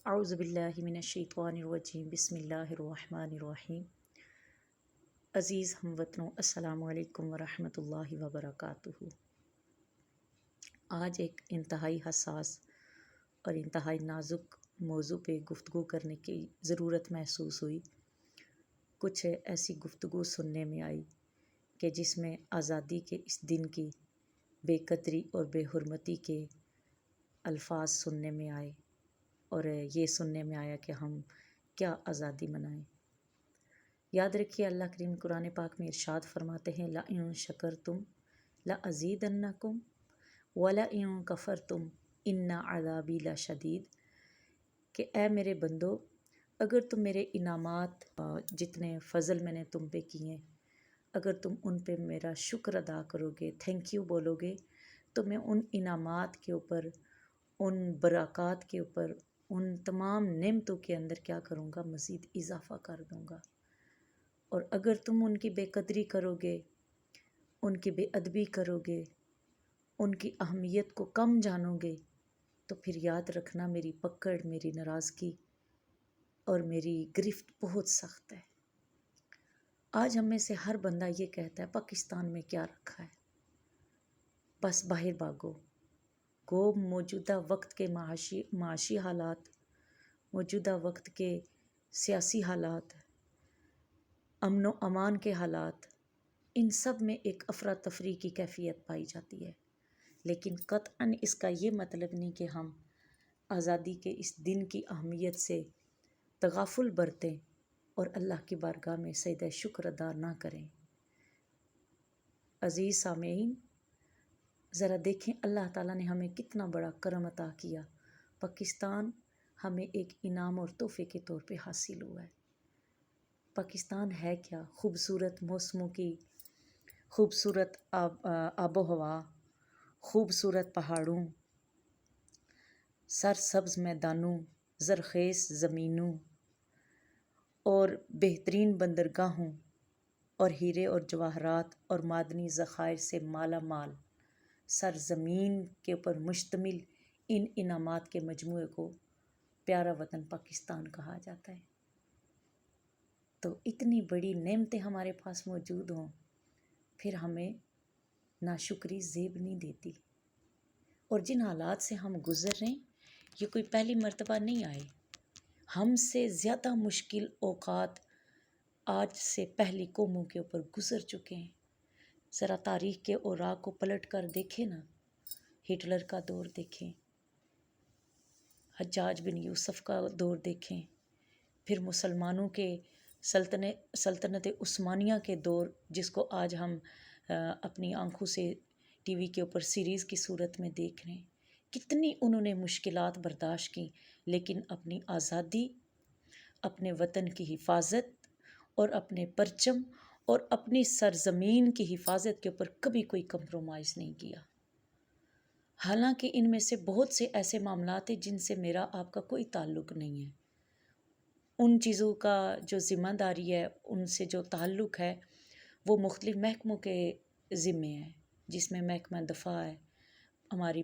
اعوذ باللہ من الشیطان الرجیم بسم اللہ الرحمن الرحیم۔ عزیز ہم وطنوں، السلام علیکم ورحمۃ اللہ وبرکاتہ۔ آج ایک انتہائی حساس اور انتہائی نازک موضوع پہ گفتگو کرنے کی ضرورت محسوس ہوئی۔ کچھ ایسی گفتگو سننے میں آئی کہ جس میں آزادی کے اس دن کی بے قدری اور بے حرمتی کے الفاظ سننے میں آئے، اور یہ سننے میں آیا کہ ہم کیا آزادی منائیں۔ یاد رکھیے، اللہ کریم قرآن پاک میں ارشاد فرماتے ہیں لَإِن شَكَرْتُمْ لَأَزِيدَنَّكُمْ وَلَإِن كَفَرْتُمْ إِنَّ عَذَابِي لَشَدِيدٌ، کہ اے میرے بندو، اگر تم میرے انعامات جتنے فضل میں نے تم پہ کیے، اگر تم ان پہ میرا شکر ادا کرو گے، تھینک یو بولو گے، تو میں ان انعامات کے اوپر، ان برکات کے اوپر، ان تمام نعمتوں کے اندر کیا کروں گا، مزید اضافہ کر دوں گا۔ اور اگر تم ان کی بے قدری کرو گے، ان کی بے ادبی کرو گے، ان کی اہمیت کو کم جانو گے، تو پھر یاد رکھنا میری پکڑ، میری ناراضگی اور میری گرفت بہت سخت ہے۔ آج ہم میں سے ہر بندہ یہ کہتا ہے پاکستان میں کیا رکھا ہے، بس باہر بھاگو۔ گو موجودہ وقت کے معاشی حالات، موجودہ وقت کے سیاسی حالات، امن و امان کے حالات، ان سب میں ایک افراتفری کی کیفیت پائی جاتی ہے، لیکن قطعاً اس کا یہ مطلب نہیں کہ ہم آزادی کے اس دن کی اہمیت سے تغافل برتیں اور اللہ کی بارگاہ میں سجدہ شکر ادا نہ کریں۔ عزیز سامعین، ذرا دیکھیں اللہ تعالیٰ نے ہمیں کتنا بڑا کرم عطا کیا۔ پاکستان ہمیں ایک انعام اور تحفے کے طور پہ حاصل ہوا ہے۔ پاکستان ہے کیا؟ خوبصورت موسموں کی خوبصورت آب و ہوا، خوبصورت پہاڑوں، سرسبز میدانوں، زرخیز زمینوں اور بہترین بندرگاہوں اور ہیرے اور جواہرات اور معدنی ذخائر سے مالا مال سرزمین کے اوپر مشتمل ان انعامات کے مجموعے کو پیارا وطن پاکستان کہا جاتا ہے۔ تو اتنی بڑی نعمتیں ہمارے پاس موجود ہوں، پھر ہمیں ناشکری زیب نہیں دیتی۔ اور جن حالات سے ہم گزر رہے ہیں، یہ کوئی پہلی مرتبہ نہیں آئے۔ ہم سے زیادہ مشکل اوقات آج سے پہلی قوموں کے اوپر گزر چکے ہیں۔ ذرا تاریخ کے اوراق کو پلٹ کر دیکھیں نا، ہٹلر کا دور دیکھیں، حجاج بن یوسف کا دور دیکھیں، پھر مسلمانوں کے سلطنت عثمانیہ کے دور، جس کو آج ہم اپنی آنکھوں سے ٹی وی کے اوپر سیریز کی صورت میں دیکھ رہے ہیں۔ کتنی انہوں نے مشکلات برداشت کی، لیکن اپنی آزادی، اپنے وطن کی حفاظت اور اپنے پرچم اور اپنی سرزمین کی حفاظت کے اوپر کبھی کوئی کمپرومائز نہیں کیا۔ حالانکہ ان میں سے بہت سے ایسے معاملات ہیں جن سے میرا آپ کا کوئی تعلق نہیں ہے۔ ان چیزوں کا جو ذمہ داری ہے، ان سے جو تعلق ہے، وہ مختلف محکموں کے ذمے ہے، جس میں محکمہ دفاع ہے، ہماری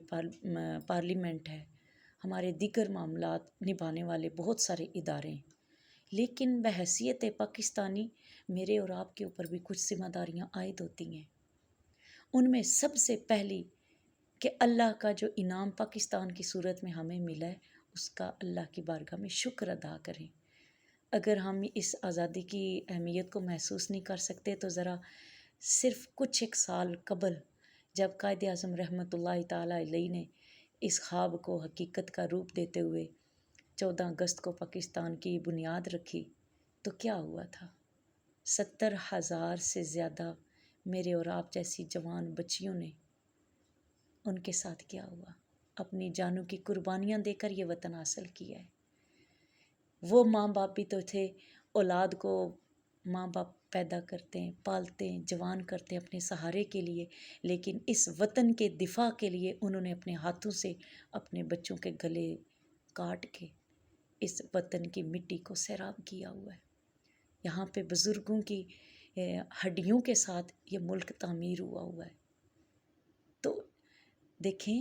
پارلیمنٹ ہے، ہمارے دیگر معاملات نبھانے والے بہت سارے ادارے ہیں۔ لیکن بحیثیت پاکستانی میرے اور آپ کے اوپر بھی کچھ ذمہ داریاں عائد ہوتی ہیں۔ ان میں سب سے پہلی کہ اللہ کا جو انعام پاکستان کی صورت میں ہمیں ملا ہے، اس کا اللہ کی بارگاہ میں شکر ادا کریں۔ اگر ہم اس آزادی کی اہمیت کو محسوس نہیں کر سکتے، تو ذرا صرف کچھ ایک سال قبل جب قائد اعظم رحمۃ اللہ تعالیٰ علیہ نے اس خواب کو حقیقت کا روپ دیتے ہوئے 14 اگست کو پاکستان کی بنیاد رکھی، تو کیا ہوا تھا؟ 70,000 سے زیادہ میرے اور آپ جیسی جوان بچیوں نے، ان کے ساتھ کیا ہوا؟ اپنی جانوں کی قربانیاں دے کر یہ وطن حاصل کیا ہے۔ وہ ماں باپ بھی تو تھے، اولاد کو ماں باپ پیدا کرتے ہیں، پالتے ہیں، جوان کرتے ہیں اپنے سہارے کے لیے، لیکن اس وطن کے دفاع کے لیے انہوں نے اپنے ہاتھوں سے اپنے بچوں کے گلے کاٹ کے اس وطن کی مٹی کو سیراب کیا ہوا ہے۔ یہاں پہ بزرگوں کی ہڈیوں کے ساتھ یہ ملک تعمیر ہوا ہے۔ تو دیکھیں،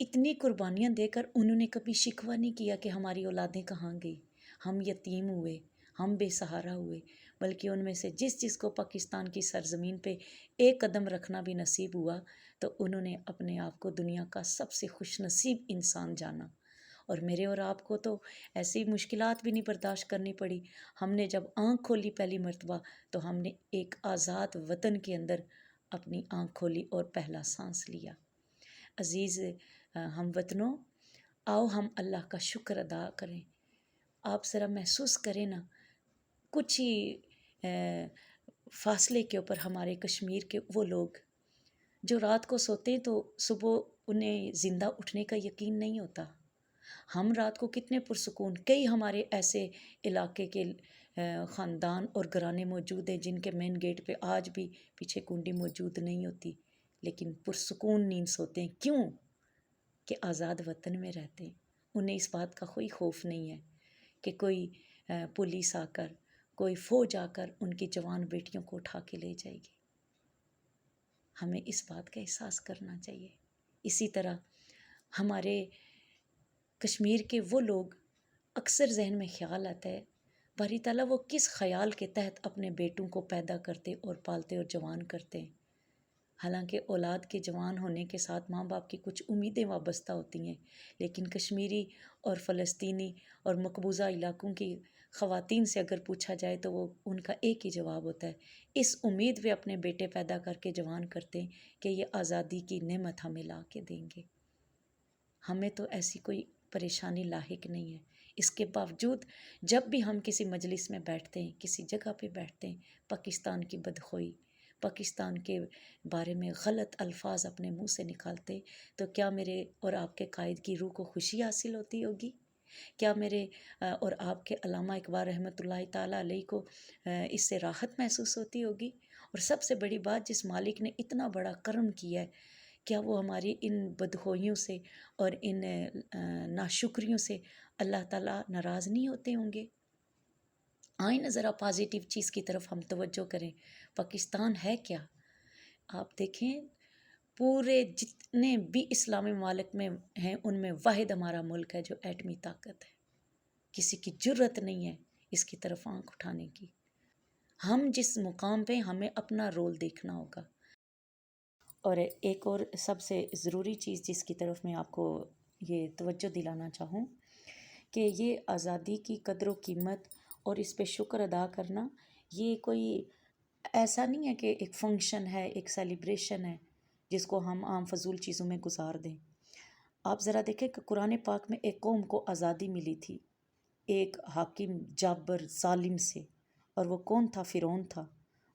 اتنی قربانیاں دے کر انہوں نے کبھی شکوہ نہیں کیا کہ ہماری اولادیں کہاں گئی، ہم یتیم ہوئے، ہم بے سہارا ہوئے، بلکہ ان میں سے جس کو پاکستان کی سرزمین پہ ایک قدم رکھنا بھی نصیب ہوا تو انہوں نے اپنے آپ کو دنیا کا سب سے خوش نصیب انسان جانا۔ اور میرے اور آپ کو تو ایسی مشکلات بھی نہیں برداشت کرنی پڑی۔ ہم نے جب آنکھ کھولی پہلی مرتبہ تو ہم نے ایک آزاد وطن کے اندر اپنی آنکھ کھولی اور پہلا سانس لیا۔ عزیز ہم وطنوں، آؤ ہم اللہ کا شکر ادا کریں۔ آپ ذرا محسوس کریں نا، کچھ ہی فاصلے کے اوپر ہمارے کشمیر کے وہ لوگ جو رات کو سوتے ہیں تو صبح انہیں زندہ اٹھنے کا یقین نہیں ہوتا۔ ہم رات کو کتنے پرسکون، کئی ہمارے ایسے علاقے کے خاندان اور گھرانے موجود ہیں جن کے مین گیٹ پہ آج بھی پیچھے کنڈی موجود نہیں ہوتی، لیکن پرسکون نیند سوتے ہیں۔ کیوں؟ کہ آزاد وطن میں رہتے ہیں۔ انہیں اس بات کا کوئی خوف نہیں ہے کہ کوئی پولیس آ کر، کوئی فوج آ کر ان کی جوان بیٹیوں کو اٹھا کے لے جائے گی۔ ہمیں اس بات کا احساس کرنا چاہیے۔ اسی طرح ہمارے کشمیر کے وہ لوگ، اکثر ذہن میں خیال آتا ہے باری تعالیٰ وہ کس خیال کے تحت اپنے بیٹوں کو پیدا کرتے اور پالتے اور جوان کرتے ہیں۔ حالانکہ اولاد کے جوان ہونے کے ساتھ ماں باپ کی کچھ امیدیں وابستہ ہوتی ہیں، لیکن کشمیری اور فلسطینی اور مقبوضہ علاقوں کی خواتین سے اگر پوچھا جائے تو وہ ان کا ایک ہی جواب ہوتا ہے، اس امید پہ اپنے بیٹے پیدا کر کے جوان کرتے ہیں کہ یہ آزادی کی نعمت ہمیں لا کے دیں گے۔ ہمیں تو ایسی کوئی پریشانی لاحق نہیں ہے۔ اس کے باوجود جب بھی ہم کسی مجلس میں بیٹھتے ہیں، کسی جگہ پہ بیٹھتے ہیں، پاکستان کی بدخوئی، پاکستان کے بارے میں غلط الفاظ اپنے منہ سے نکالتے تو کیا میرے اور آپ کے قائد کی روح کو خوشی حاصل ہوتی ہوگی؟ کیا میرے اور آپ کے علامہ اقبال رحمۃ اللہ تعالیٰ علیہ کو اس سے راحت محسوس ہوتی ہوگی؟ اور سب سے بڑی بات، جس مالک نے اتنا بڑا کرم کیا ہے، کیا وہ ہماری ان بدخوئیوں سے اور ان ناشکریوں سے اللہ تعالیٰ ناراض نہیں ہوتے ہوں گے؟ آئیں نا ذرا پازیٹیو چیز کی طرف ہم توجہ کریں۔ پاکستان ہے کیا؟ آپ دیکھیں، پورے جتنے بھی اسلامی ممالک میں ہیں ان میں واحد ہمارا ملک ہے جو ایٹمی طاقت ہے۔ کسی کی جرت نہیں ہے اس کی طرف آنکھ اٹھانے کی۔ ہم جس مقام پہ، ہمیں اپنا رول دیکھنا ہوگا۔ اور ایک اور سب سے ضروری چیز جس کی طرف میں آپ کو یہ توجہ دلانا چاہوں کہ یہ آزادی کی قدر و قیمت اور اس پہ شکر ادا کرنا، یہ کوئی ایسا نہیں ہے کہ ایک فنکشن ہے، ایک سیلیبریشن ہے جس کو ہم عام فضول چیزوں میں گزار دیں۔ آپ ذرا دیکھیں کہ قرآن پاک میں ایک قوم کو آزادی ملی تھی ایک حاکم جابر ظالم سے، اور وہ کون تھا؟ فرعون تھا۔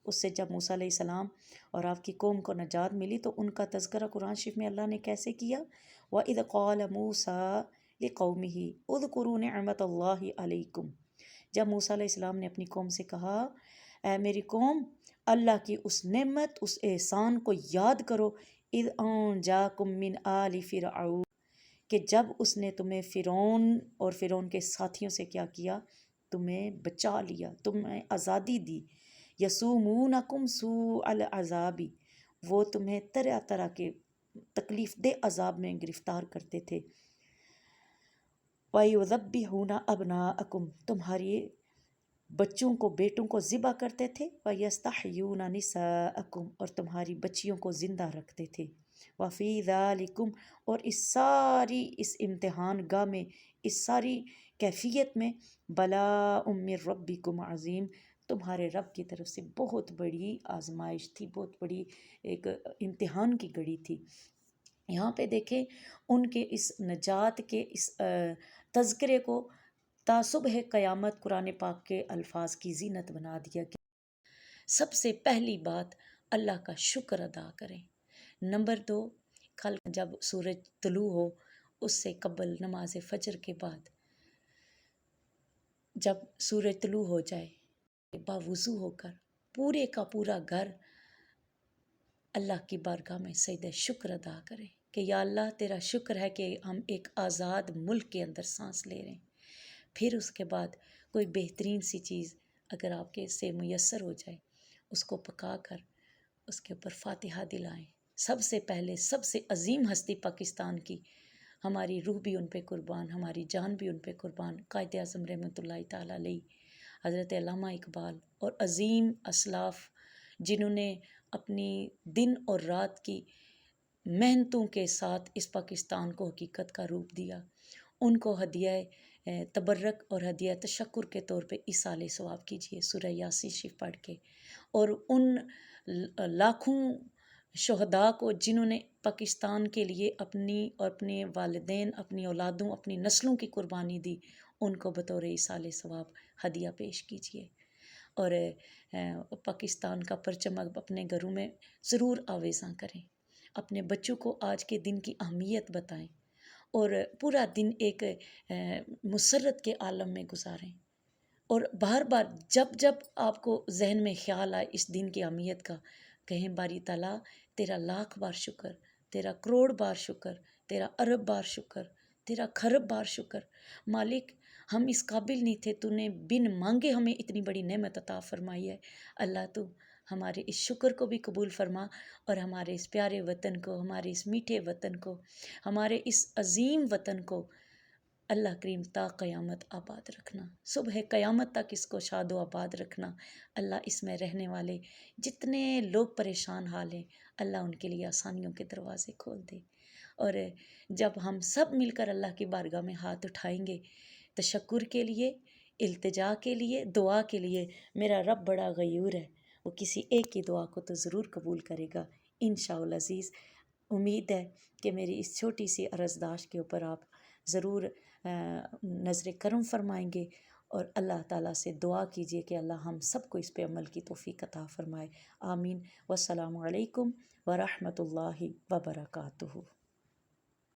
اس سے جب موسیٰ علیہ السلام اور آپ کی قوم کو نجات ملی تو ان کا تذکرہ قرآن شریف میں اللہ نے کیسے کیا؟ وَإِذْ قَالَ مُوسَىٰ لِقَوْمِهِ اذْكُرُوا نِعْمَةَ اللَّهِ عَلَيْكُمْ۔ جب موسیٰ علیہ السلام نے اپنی قوم سے کہا، اے میری قوم، اللہ کی اس نعمت، اس احسان کو یاد کرو، اذ انجاکم من آل فرعون، کہ جب اس نے تمہیں فرعون اور فرعون کے ساتھیوں سے کیا کیا؟ تمہیں بچا لیا، تمہیں آزادی دی۔ یسومونکم سوء العذاب، وہ تمہیں طرح طرح کے تکلیف دہ عذاب میں گرفتار کرتے تھے۔ وَيُذَبِّحُونَ أَبْنَاءَكُمْ، تمہاری بچوں کو، بیٹوں کو ذبح کرتے تھے۔ وَيَسْتَحْيُونَ نِسَاءَكُمْ، اور تمہاری بچیوں کو زندہ رکھتے تھے۔ وَفِي ذَلِكُمْ، اور اس امتحان گاہ میں، اس ساری کیفیت میں، بَلَاءٌ مِّن رَبِّكُمْ عظیم، تمہارے رب کی طرف سے بہت بڑی آزمائش تھی، بہت بڑی ایک امتحان کی گھڑی تھی۔ یہاں پہ دیکھیں ان کے اس نجات کے اس تذکرے کو تا صبح قیامت قرآن پاک کے الفاظ کی زینت بنا دیا گیا۔ سب سے پہلی بات، اللہ کا شکر ادا کریں۔ نمبر 2، کل جب سورج طلوع ہو اس سے قبل نماز فجر کے بعد جب سورج طلوع ہو جائے، باوضو ہو کر پورے کا پورا گھر اللہ کی بارگاہ میں سجدہ شکر ادا کریں کہ یا اللہ تیرا شکر ہے کہ ہم ایک آزاد ملک کے اندر سانس لے رہے ہیں۔ پھر اس کے بعد کوئی بہترین سی چیز اگر آپ کے سے میسر ہو جائے، اس کو پکا کر اس کے اوپر فاتحہ دلائیں۔ سب سے پہلے سب سے عظیم ہستی پاکستان کی ہماری روح بھی ان پہ قربان، ہماری جان بھی ان پہ قربان۔ قائد اعظم رحمۃ اللہ تعالیٰ علیہ، حضرت علامہ اقبال اور عظیم اسلاف جنہوں نے اپنی دن اور رات کی محنتوں کے ساتھ اس پاکستان کو حقیقت کا روپ دیا، ان کو ہدیہ تبرک اور ہدیہ تشکر کے طور پہ ایصال ثواب کیجیے سورہ یاسین شریف پڑھ کے، اور ان لاکھوں شہداء کو جنہوں نے پاکستان کے لیے اپنی اور اپنے والدین، اپنی اولادوں، اپنی نسلوں کی قربانی دی، ان کو بطور ایصال ثواب ہدیہ پیش کیجیے۔ اور پاکستان کا پرچم اپنے گھروں میں ضرور آویزاں کریں، اپنے بچوں کو آج کے دن کی اہمیت بتائیں، اور پورا دن ایک مسرت کے عالم میں گزاریں، اور بار بار جب جب آپ کو ذہن میں خیال آئے اس دن کی اہمیت کا، کہیں باری تعالیٰ تیرا لاکھ بار شکر، تیرا کروڑ بار شکر، تیرا ارب بار شکر، تیرا کھرب بار شکر۔ مالک ہم اس قابل نہیں تھے، تو نے بن مانگے ہمیں اتنی بڑی نعمت عطا فرمائی ہے۔ اللہ تو ہمارے اس شکر کو بھی قبول فرما، اور ہمارے اس پیارے وطن کو، ہمارے اس میٹھے وطن کو، ہمارے اس عظیم وطن کو اللہ کریم تا قیامت آباد رکھنا، صبح قیامت تک اس کو شاد و آباد رکھنا۔ اللہ اس میں رہنے والے جتنے لوگ پریشان حال ہیں، اللہ ان کے لیے آسانیوں کے دروازے کھول دے۔ اور جب ہم سب مل کر اللہ کی بارگاہ میں ہاتھ اٹھائیں گے تشکر کے لیے، التجا کے لیے، دعا کے لیے، میرا رب بڑا غیور ہے، وہ کسی ایک کی دعا کو تو ضرور قبول کرے گا انشاءاللہ العزیز۔ امید ہے کہ میری اس چھوٹی سی عرضداشت کے اوپر آپ ضرور نظر کرم فرمائیں گے، اور اللہ تعالیٰ سے دعا کیجئے کہ اللہ ہم سب کو اس پہ عمل کی توفیق عطا فرمائے۔ آمین۔ والسلام علیکم ورحمۃ اللہ وبرکاتہ۔